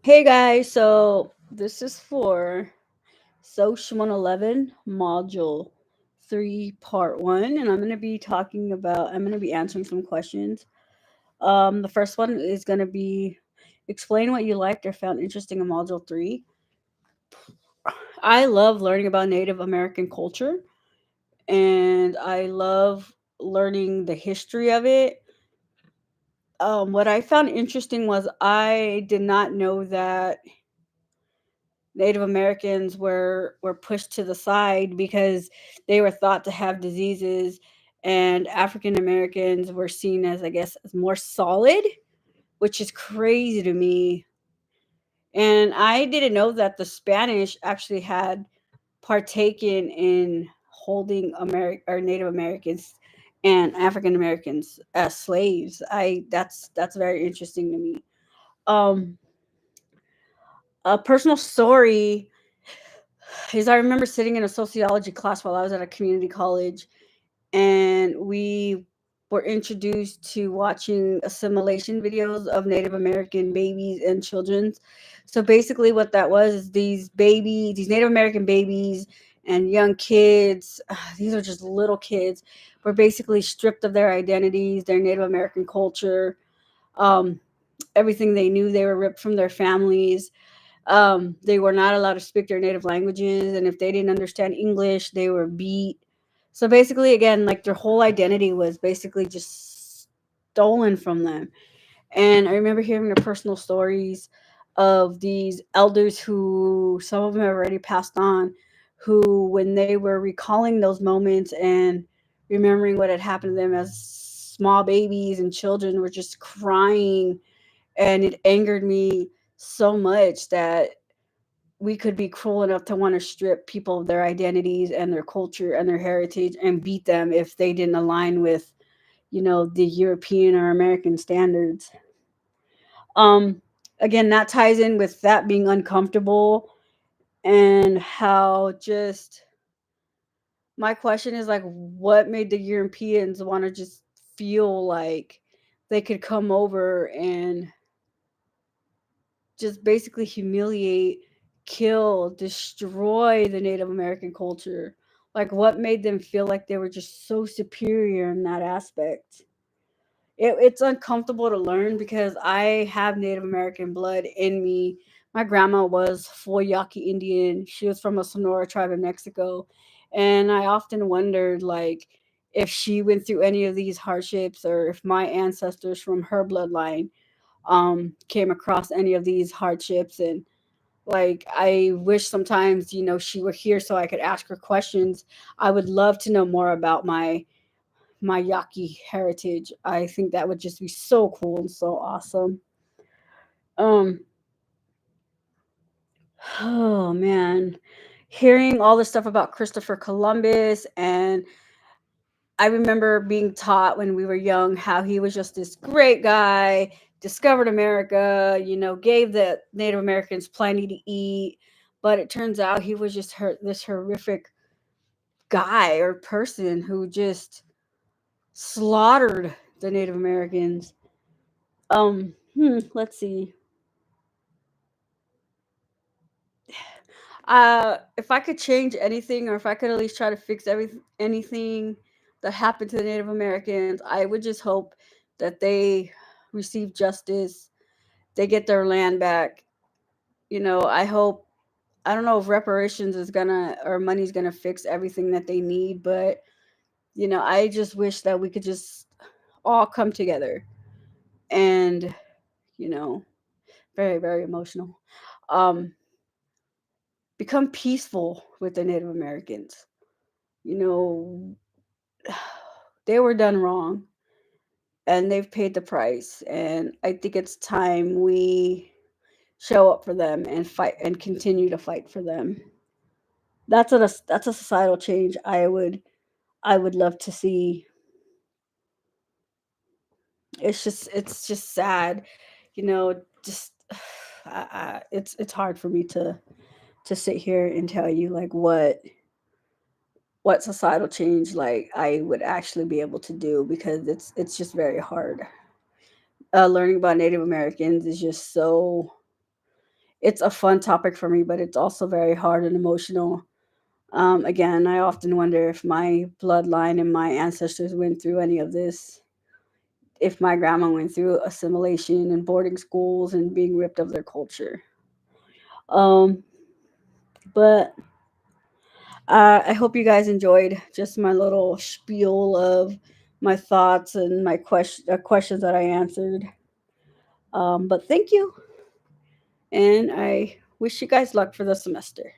Hey guys, so this is for SOC 111 Module 3 Part 1, and I'm going to be answering some questions. The first one is going to be explain what you liked or found interesting in Module 3. I love learning about Native American culture, and I love learning the history of it. What I found interesting was I did not know that Native Americans were pushed to the side because they were thought to have diseases, and African Americans were seen as, I guess, as more solid, which is crazy to me. And I didn't know that the Spanish actually had partaken in holding or Native Americans and African Americans as slaves. I that's very interesting to me. Um, a personal story is I remember sitting in a sociology class while I was at a community college, and we were introduced to watching assimilation videos of Native American babies and children. So basically, what that was is these Native American babies and young kids, these are just little kids, were basically stripped of their identities, their Native American culture, um, everything they knew. They were ripped from their families. They were not allowed to speak their native languages, and if they didn't understand English, they were beat. So basically, again, like their whole identity was basically just stolen from them. And I remember hearing the personal stories of these elders who some of them have already passed on, who, when they were recalling those moments and remembering what had happened to them as small babies and children, were just crying. And it angered me so much that we could be cruel enough to want to strip people of their identities and their culture and their heritage and beat them if they didn't align with, the European or American standards. Um, Again, that ties in with that being uncomfortable and how just my question is like, what made the Europeans want to just feel like they could come over and just basically humiliate, kill, destroy the Native American culture. Like, what made them feel like they were just so superior in that aspect? It's uncomfortable to learn because I have Native American blood in me. My grandma was full Yaqui Indian. She was from a Sonora tribe in Mexico. And I often wondered, like, if she went through any of these hardships or if my ancestors from her bloodline came across any of these hardships. And like, I wish sometimes, she were here so I could ask her questions. I would love to know more about my Yaqui heritage. I think that would just be so cool and so awesome. Um, oh man, hearing all this stuff about Christopher Columbus, and I remember being taught when we were young how he was just this great guy, discovered America, gave the Native Americans plenty to eat, but it turns out he was just this horrific guy or person who just slaughtered the Native Americans. Let's see. If I could change anything, or if I could at least try to fix anything that happened to the Native Americans, I would just hope that they receive justice, they get their land back. I hope. I don't know if reparations is gonna or money's gonna fix everything that they need, but I just wish that we could just all come together and you know, very very emotional. Um, Become peaceful with the Native Americans. You know, they were done wrong and they've paid the price. And I think it's time we show up for them and fight and continue to fight for them. That's a societal change I would love to see. It's just sad, just it's hard for me to sit here and tell you like what societal change like I would actually be able to do because it's just very hard. Learning about Native Americans is just so. it's a fun topic for me, but it's also very hard and emotional. Again, I often wonder if my bloodline and my ancestors went through any of this, if my grandma went through assimilation and boarding schools and being ripped of their culture. Um, but I hope you guys enjoyed just my little spiel of my thoughts and my questions that I answered. But thank you, and I wish you guys luck for the semester.